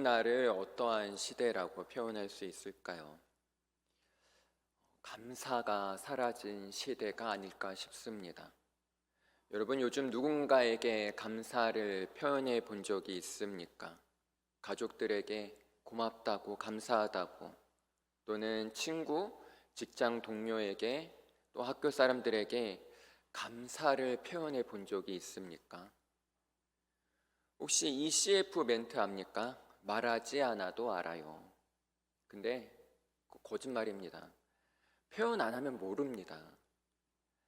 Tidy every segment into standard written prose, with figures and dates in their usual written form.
오늘날을 어떠한 시대라고 표현할 수 있을까요? 감사가 사라진 시대가 아닐까 싶습니다. 여러분, 요즘 누군가에게 감사를 표현해 본 적이 있습니까? 가족들에게 고맙다고, 감사하다고, 또는 친구, 직장 동료에게, 또 학교 사람들에게 감사를 표현해 본 적이 있습니까? 혹시 이 CF 멘트 압니까? 말하지 않아도 알아요. 근데 거짓말입니다. 표현 안 하면 모릅니다.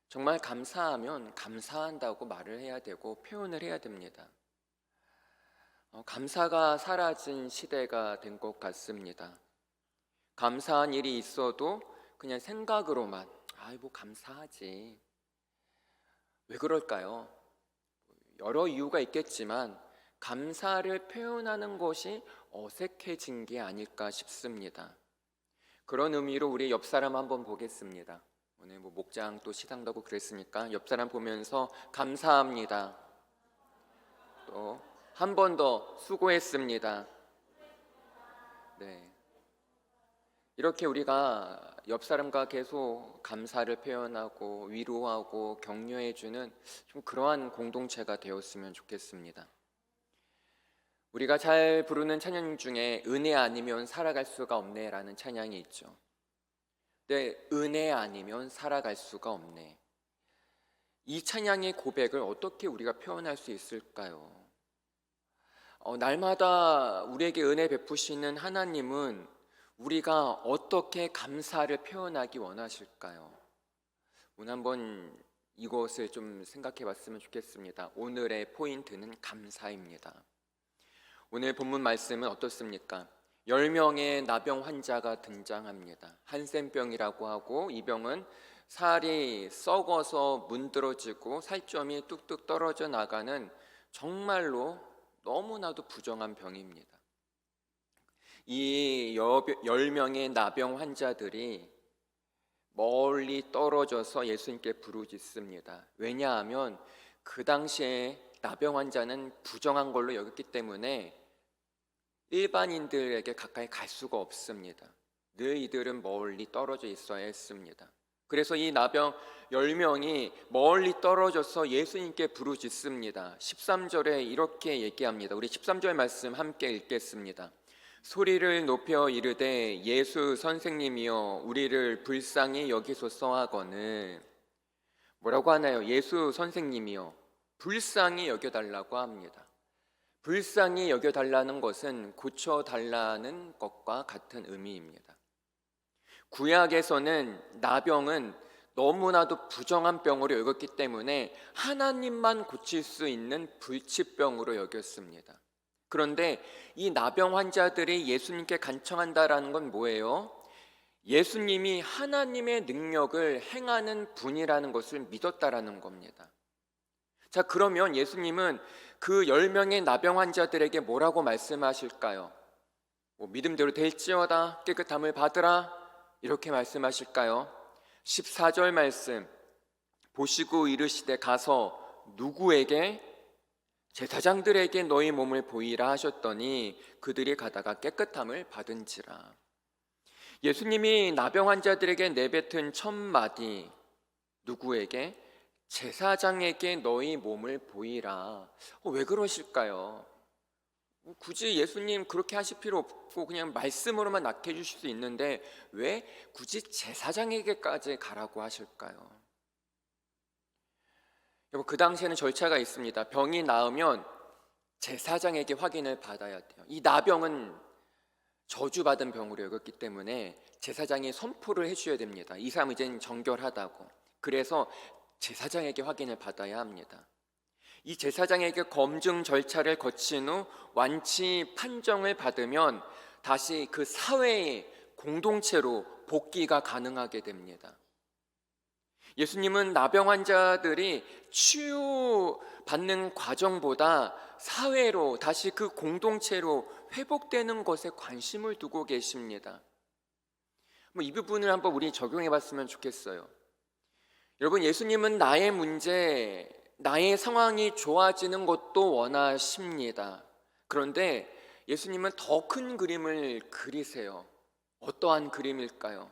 정말 감사하면 감사한다고 말을 해야 되고 표현을 해야 됩니다. 감사가 사라진 시대가 된 것 같습니다. 감사한 일이 있어도 그냥 생각으로만 뭐 감사하지. 왜 그럴까요? 여러 이유가 있겠지만 감사를 표현하는 것이 어색해진 게 아닐까 싶습니다. 그런 의미로 우리 옆 사람 한번 보겠습니다. 오늘 목장 또 시상도 하고 그랬으니까 옆 사람 보면서 감사합니다. 또 한 번 더 수고했습니다. 네. 이렇게 우리가 옆 사람과 계속 감사를 표현하고 위로하고 격려해주는 좀 그러한 공동체가 되었으면 좋겠습니다. 우리가 잘 부르는 찬양 중에 은혜 아니면 살아갈 수가 없네 라는 찬양이 있죠. 네, 은혜 아니면 살아갈 수가 없네. 이 찬양의 고백을 어떻게 우리가 표현할 수 있을까요? 날마다 우리에게 은혜 베푸시는 하나님은 우리가 어떻게 감사를 표현하기 원하실까요? 오늘 한번 이것을 좀 생각해 봤으면 좋겠습니다. 오늘의 포인트는 감사입니다. 오늘 본문 말씀은 어떻습니까? 10명의 나병 환자가 등장합니다. 한센병이라고 하고 이 병은 살이 썩어서 문드러지고 살점이 뚝뚝 떨어져 나가는 정말로 너무나도 부정한 병입니다. 이 10명의 나병 환자들이 멀리 떨어져서 예수님께 부르짖습니다. 왜냐하면 그 당시에 나병 환자는 부정한 걸로 여겼기 때문에 일반인들에게 가까이 갈 수가 없습니다. 늘 이들은 멀리 떨어져 있어야 했습니다. 그래서 이 나병 10명이 멀리 떨어져서 예수님께 부르짖습니다. 13절에 이렇게 얘기합니다. 우리 13절 말씀 함께 읽겠습니다. 소리를 높여 이르되 예수 선생님이여 우리를 불쌍히 여기소서 하거늘. 뭐라고 하나요? 예수 선생님이여 불쌍히 여겨달라고 합니다. 불쌍히 여겨달라는 것은 고쳐달라는 것과 같은 의미입니다. 구약에서는 나병은 너무나도 부정한 병으로 여겼기 때문에 하나님만 고칠 수 있는 불치병으로 여겼습니다. 그런데 이 나병 환자들이 예수님께 간청한다라는 건 뭐예요? 예수님이 하나님의 능력을 행하는 분이라는 것을 믿었다라는 겁니다. 자, 그러면 예수님은 그 10명의 나병 환자들에게 뭐라고 말씀하실까요? 믿음대로 될지어다 깨끗함을 받으라 이렇게 말씀하실까요? 14절 말씀 보시고 이르시되 가서 누구에게? 제사장들에게 너희 몸을 보이라 하셨더니 그들이 가다가 깨끗함을 받은지라. 예수님이 나병 환자들에게 내뱉은 첫 마디 누구에게? 제사장에게 너희 몸을 보이라. 왜 그러실까요? 굳이 예수님 그렇게 하실 필요 없고 그냥 말씀으로만 낫게 해주실 수 있는데 왜 굳이 제사장에게까지 가라고 하실까요? 여러분, 그 당시에는 절차가 있습니다. 병이 나으면 제사장에게 확인을 받아야 돼요. 이 나병은 저주받은 병으로 여겼기 때문에 제사장이 선포를 해줘야 됩니다. 이 사람 이제는 정결하다고. 그래서 제사장에게 확인을 받아야 합니다. 이 제사장에게 검증 절차를 거친 후 완치 판정을 받으면 다시 그 사회의 공동체로 복귀가 가능하게 됩니다. 예수님은 나병 환자들이 치유받는 과정보다 사회로 다시 그 공동체로 회복되는 것에 관심을 두고 계십니다. 이 부분을 한번 우리 적용해 봤으면 좋겠어요. 여러분, 예수님은 나의 문제, 나의 상황이 좋아지는 것도 원하십니다. 그런데 예수님은 더 큰 그림을 그리세요. 어떠한 그림일까요?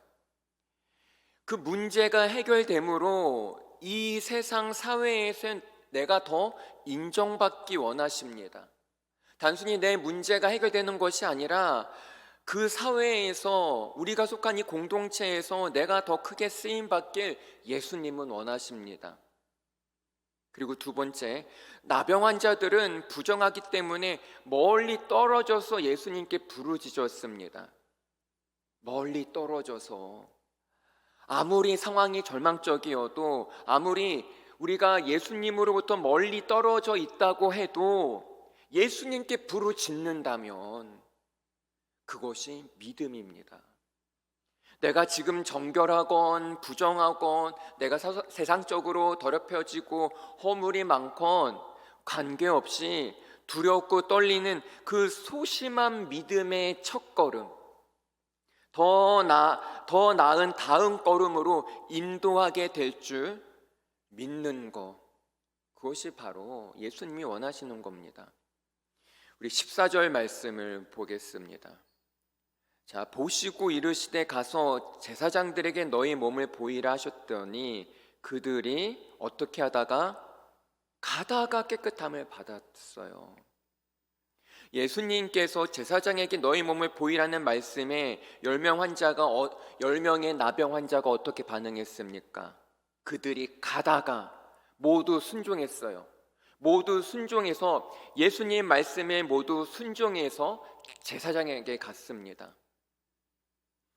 그 문제가 해결됨으로 이 세상 사회에서 내가 더 인정받기 원하십니다. 단순히 내 문제가 해결되는 것이 아니라 그 사회에서 우리가 속한 이 공동체에서 내가 더 크게 쓰임받길 예수님은 원하십니다. 그리고 두 번째, 나병 환자들은 부정하기 때문에 멀리 떨어져서 예수님께 부르짖었습니다. 멀리 떨어져서 아무리 상황이 절망적이어도 아무리 우리가 예수님으로부터 멀리 떨어져 있다고 해도 예수님께 부르짖는다면 그것이 믿음입니다. 내가 지금 정결하건 부정하건 내가 세상적으로 더럽혀지고 허물이 많건 관계없이 두렵고 떨리는 그 소심한 믿음의 첫걸음, 더 나은 다음 걸음으로 인도하게 될 줄 믿는 것, 그것이 바로 예수님이 원하시는 겁니다. 우리 14절 말씀을 보겠습니다. 자, 보시고 이르시되 가서 제사장들에게 너희 몸을 보이라 하셨더니 그들이 어떻게 하다가 가다가 깨끗함을 받았어요. 예수님께서 제사장에게 너희 몸을 보이라는 말씀에 10명의 나병 환자가 어떻게 반응했습니까? 그들이 가다가 모두 순종했어요. 모두 순종해서 예수님 말씀에 모두 순종해서 제사장에게 갔습니다.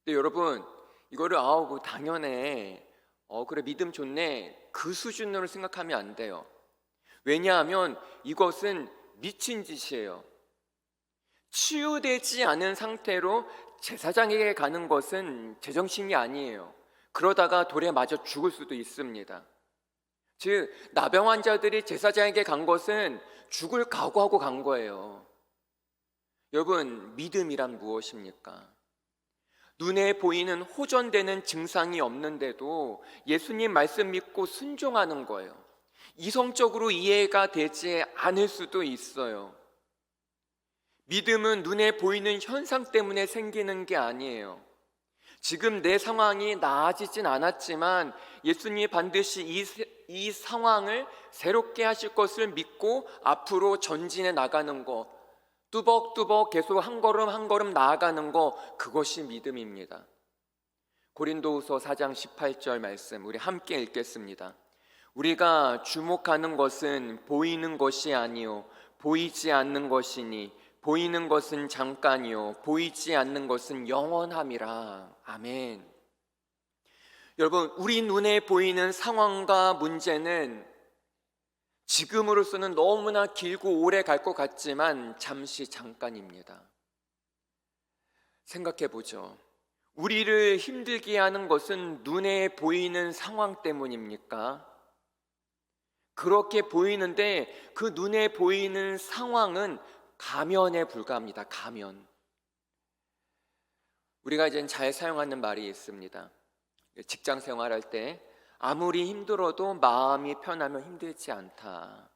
근데 여러분, 이거를 당연해, 그래 믿음 좋네, 그 수준으로 생각하면 안 돼요. 왜냐하면 이것은 미친 짓이에요. 치유되지 않은 상태로 제사장에게 가는 것은 제정신이 아니에요. 그러다가 돌에 맞아 죽을 수도 있습니다. 즉 나병 환자들이 제사장에게 간 것은 죽을 각오하고 간 거예요. 여러분, 믿음이란 무엇입니까? 눈에 보이는 호전되는 증상이 없는데도 예수님 말씀 믿고 순종하는 거예요. 이성적으로 이해가 되지 않을 수도 있어요. 믿음은 눈에 보이는 현상 때문에 생기는 게 아니에요. 지금 내 상황이 나아지진 않았지만 예수님이 반드시 이 상황을 새롭게 하실 것을 믿고 앞으로 전진해 나가는 것, 뚜벅뚜벅 계속 한 걸음 한 걸음 나아가는 것, 그것이 믿음입니다. 고린도후서 4장 18절 말씀 우리 함께 읽겠습니다. 우리가 주목하는 것은 보이는 것이 아니요 보이지 않는 것이니 보이는 것은 잠깐이요 보이지 않는 것은 영원함이라. 아멘. 여러분, 우리 눈에 보이는 상황과 문제는 지금으로서는 너무나 길고 오래 갈 것 같지만 잠시 잠깐입니다. 생각해 보죠. 우리를 힘들게 하는 것은 눈에 보이는 상황 때문입니까? 그렇게 보이는데 그 눈에 보이는 상황은 가면에 불과합니다. 가면. 우리가 이제 잘 사용하는 말이 있습니다. 직장 생활할 때 아무리 힘들어도 마음이 편하면 힘들지 않다.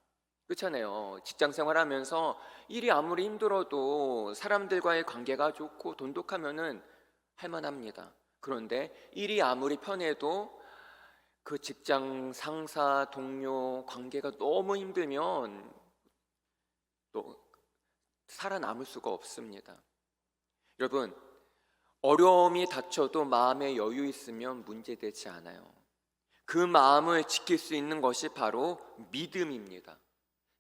그렇잖아요. 직장 생활하면서 일이 아무리 힘들어도 사람들과의 관계가 좋고 돈독하면은 할만합니다. 그런데 일이 아무리 편해도 그 직장 상사, 동료 관계가 너무 힘들면 또 살아남을 수가 없습니다. 여러분, 어려움이 닥쳐도 마음에 여유 있으면 문제되지 않아요. 그 마음을 지킬 수 있는 것이 바로 믿음입니다.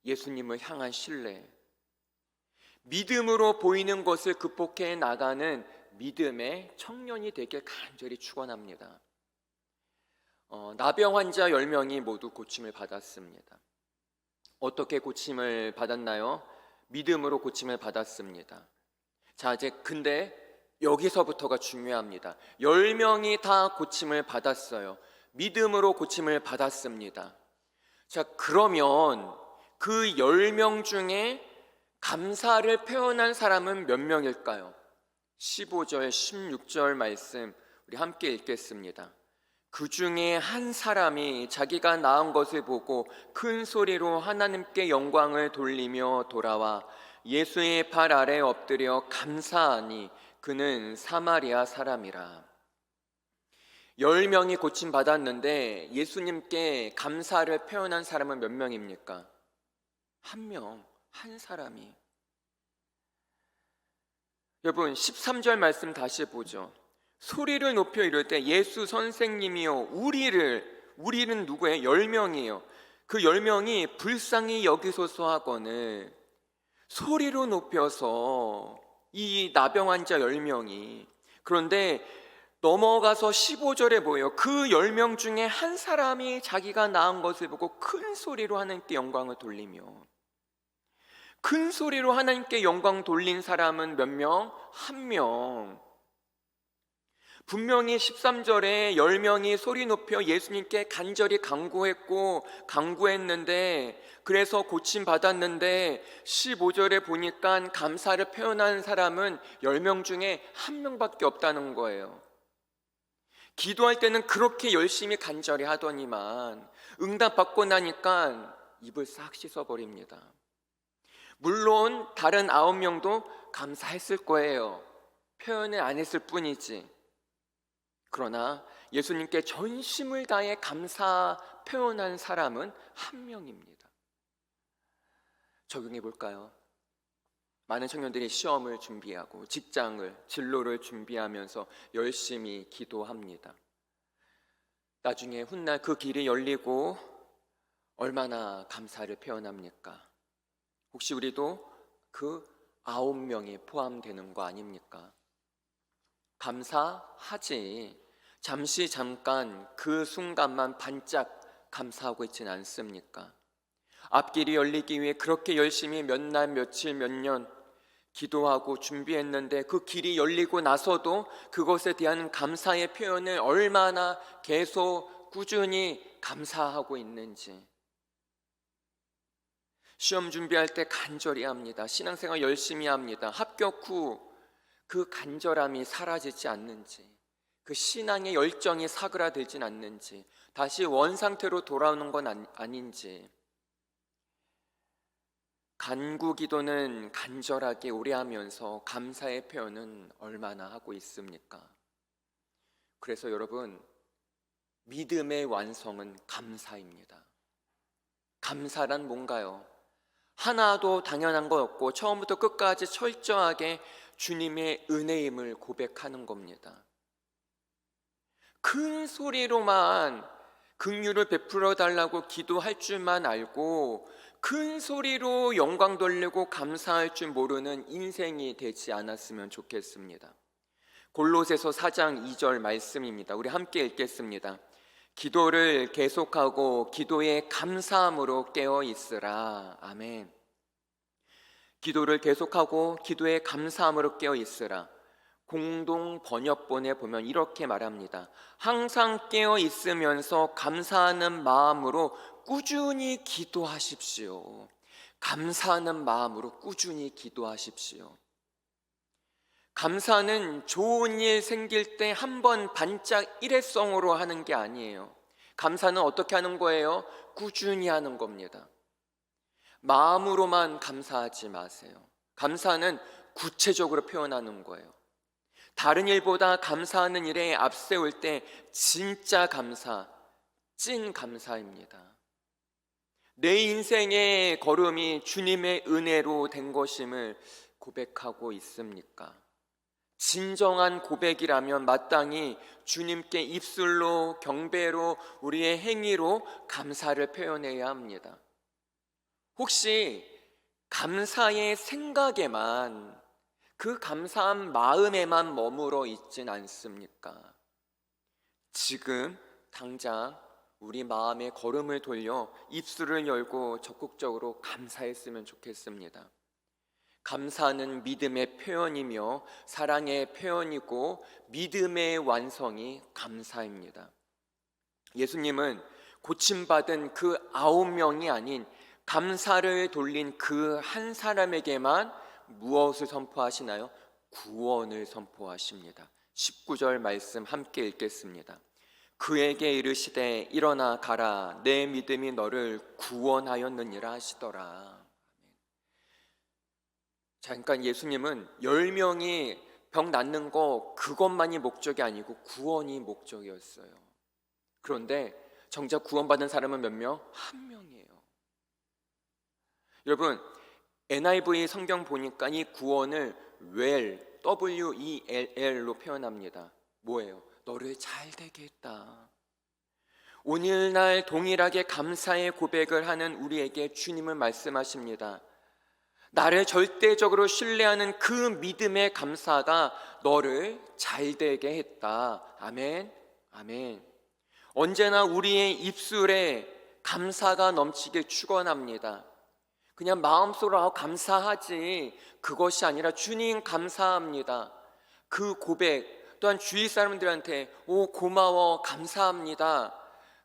예수님을 향한 신뢰. 믿음으로 보이는 것을 극복해 나가는 믿음의 청년이 되길 간절히 축원합니다. 나병 환자 10명이 모두 고침을 받았습니다. 어떻게 고침을 받았나요? 믿음으로 고침을 받았습니다. 자, 이제 근데 여기서부터가 중요합니다. 10명이 다 고침을 받았어요. 믿음으로 고침을 받았습니다. 자, 그러면 그 10명 중에 감사를 표현한 사람은 몇 명일까요? 15절, 16절 말씀 우리 함께 읽겠습니다. 그 중에 한 사람이 자기가 낳은 것을 보고 큰 소리로 하나님께 영광을 돌리며 돌아와 예수의 발 아래 엎드려 감사하니 그는 사마리아 사람이라. 10명이 고침받았는데 예수님께 감사를 표현한 사람은 몇 명입니까? 한 명, 한 사람이. 여러분 13절 말씀 다시 보죠. 소리를 높여 이를 때 예수 선생님이요 우리는 누구예요? 10명이에요. 그 10명이 불쌍히 여기소서 하거늘 소리로 높여서 이 나병 환자 10명이. 그런데 넘어가서 15절에 뭐예요? 그 10명 중에 한 사람이 자기가 나은 것을 보고 큰 소리로 하나님께 영광을 돌리며, 큰 소리로 하나님께 영광 돌린 사람은 몇 명? 한 명. 분명히 13절에 10명이 소리 높여 예수님께 간절히 간구했는데 그래서 고침받았는데 15절에 보니까 감사를 표현한 사람은 10명 중에 한 명밖에 없다는 거예요. 기도할 때는 그렇게 열심히 간절히 하더니만 응답받고 나니까 입을 싹 씻어버립니다. 물론 다른 9명도 감사했을 거예요. 표현을 안 했을 뿐이지. 그러나 예수님께 전심을 다해 감사 표현한 사람은 한 명입니다. 적용해 볼까요? 많은 청년들이 시험을 준비하고 직장을, 진로를 준비하면서 열심히 기도합니다. 나중에 훗날 그 길이 열리고 얼마나 감사를 표현합니까? 혹시 우리도 그 9명이 포함되는 거 아닙니까? 감사하지. 잠깐 그 순간만 반짝 감사하고 있지는 않습니까? 앞길이 열리기 위해 그렇게 열심히 몇 날, 며칠, 몇 년 기도하고 준비했는데 그 길이 열리고 나서도 그것에 대한 감사의 표현을 얼마나 계속 꾸준히 감사하고 있는지. 시험 준비할 때 간절히 합니다. 신앙생활 열심히 합니다. 합격 후 그 간절함이 사라지지 않는지, 그 신앙의 열정이 사그라들진 않는지, 다시 원상태로 돌아오는 건 아닌지. 간구 기도는 간절하게 오래 하면서 감사의 표현은 얼마나 하고 있습니까? 그래서 여러분, 믿음의 완성은 감사입니다. 감사란 뭔가요? 하나도 당연한 거 없고 처음부터 끝까지 철저하게 주님의 은혜임을 고백하는 겁니다. 큰 소리로만 긍휼을 베풀어 달라고 기도할 줄만 알고 큰 소리로 영광 돌리고 감사할 줄 모르는 인생이 되지 않았으면 좋겠습니다. 골로새서 4장 2절 말씀입니다. 우리 함께 읽겠습니다. 기도를 계속하고 기도에 감사함으로 깨어 있으라. 아멘. 기도를 계속하고 기도에 감사함으로 깨어 있으라. 공동 번역본에 보면 이렇게 말합니다. 항상 깨어 있으면서 감사하는 마음으로 꾸준히 기도하십시오. 감사하는 마음으로 꾸준히 기도하십시오. 감사는 좋은 일 생길 때 한 번 반짝 일회성으로 하는 게 아니에요. 감사는 어떻게 하는 거예요? 꾸준히 하는 겁니다. 마음으로만 감사하지 마세요. 감사는 구체적으로 표현하는 거예요. 다른 일보다 감사하는 일에 앞세울 때 진짜 감사, 찐 감사입니다. 내 인생의 걸음이 주님의 은혜로 된 것임을 고백하고 있습니까? 진정한 고백이라면 마땅히 주님께 입술로, 경배로, 우리의 행위로 감사를 표현해야 합니다. 혹시 감사의 생각에만, 그 감사한 마음에만 머물러 있진 않습니까? 지금 당장 우리 마음의 걸음을 돌려 입술을 열고 적극적으로 감사했으면 좋겠습니다. 감사는 믿음의 표현이며 사랑의 표현이고 믿음의 완성이 감사입니다. 예수님은 고침받은 그 9명이 아닌 감사를 돌린 그 한 사람에게만 무엇을 선포하시나요? 구원을 선포하십니다. 19절 말씀 함께 읽겠습니다. 그에게 이르시되 일어나 가라, 내 믿음이 너를 구원하였느니라 하시더라. 자, 그러니까 예수님은 10명이 병 낫는 거 그것만이 목적이 아니고 구원이 목적이었어요. 그런데 정작 구원받은 사람은 몇 명? 한 명이에요. 여러분, NIV 성경 보니까 이 구원을 WELL로 표현합니다. 뭐예요? 너를 잘 되게 했다. 오늘날 동일하게 감사의 고백을 하는 우리에게 주님은 말씀하십니다. 나를 절대적으로 신뢰하는 그 믿음의 감사가 너를 잘 되게 했다. 아멘, 아멘. 언제나 우리의 입술에 감사가 넘치길 축원합니다. 그냥 마음속으로 감사하지 그것이 아니라 주님 감사합니다. 그 고백 또한 주위 사람들한테 오 고마워 감사합니다.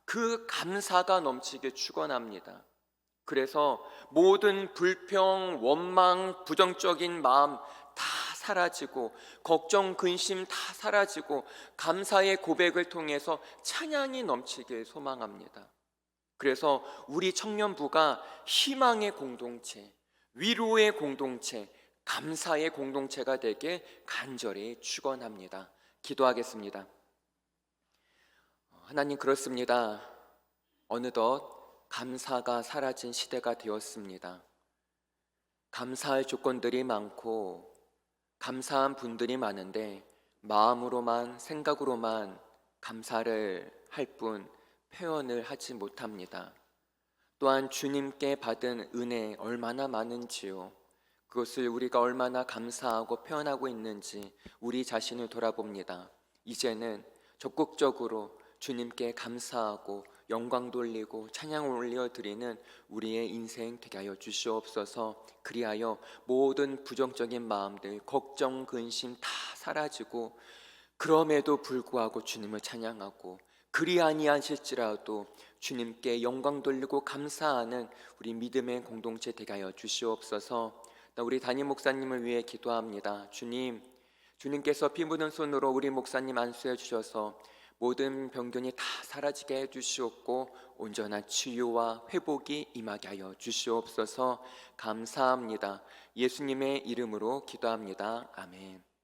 그 감사가 넘치길 축원합니다. 그래서 모든 불평, 원망, 부정적인 마음 다 사라지고 걱정, 근심 다 사라지고 감사의 고백을 통해서 찬양이 넘치길 소망합니다. 그래서 우리 청년부가 희망의 공동체, 위로의 공동체, 감사의 공동체가 되게 간절히 축원합니다. 기도하겠습니다. 하나님, 그렇습니다. 어느덧 감사가 사라진 시대가 되었습니다. 감사할 조건들이 많고 감사한 분들이 많은데 마음으로만 생각으로만 감사를 할 뿐 표현을 하지 못합니다. 또한 주님께 받은 은혜 얼마나 많은지요. 그것을 우리가 얼마나 감사하고 표현하고 있는지 우리 자신을 돌아봅니다. 이제는 적극적으로 주님께 감사하고 영광 돌리고 찬양을 올려드리는 우리의 인생 되게 하여 주시옵소서. 그리하여 모든 부정적인 마음들, 걱정, 근심 다 사라지고 그럼에도 불구하고 주님을 찬양하고 그리 아니하실지라도 주님께 영광 돌리고 감사하는 우리 믿음의 공동체 되게 하여 주시옵소서. 우리 담임 목사님을 위해 기도합니다. 주님께서 피 묻은 손으로 우리 목사님 안수해 주셔서 모든 병균이 다 사라지게 해주시옵고 온전한 치유와 회복이 임하게 하여 주시옵소서. 감사합니다. 예수님의 이름으로 기도합니다. 아멘.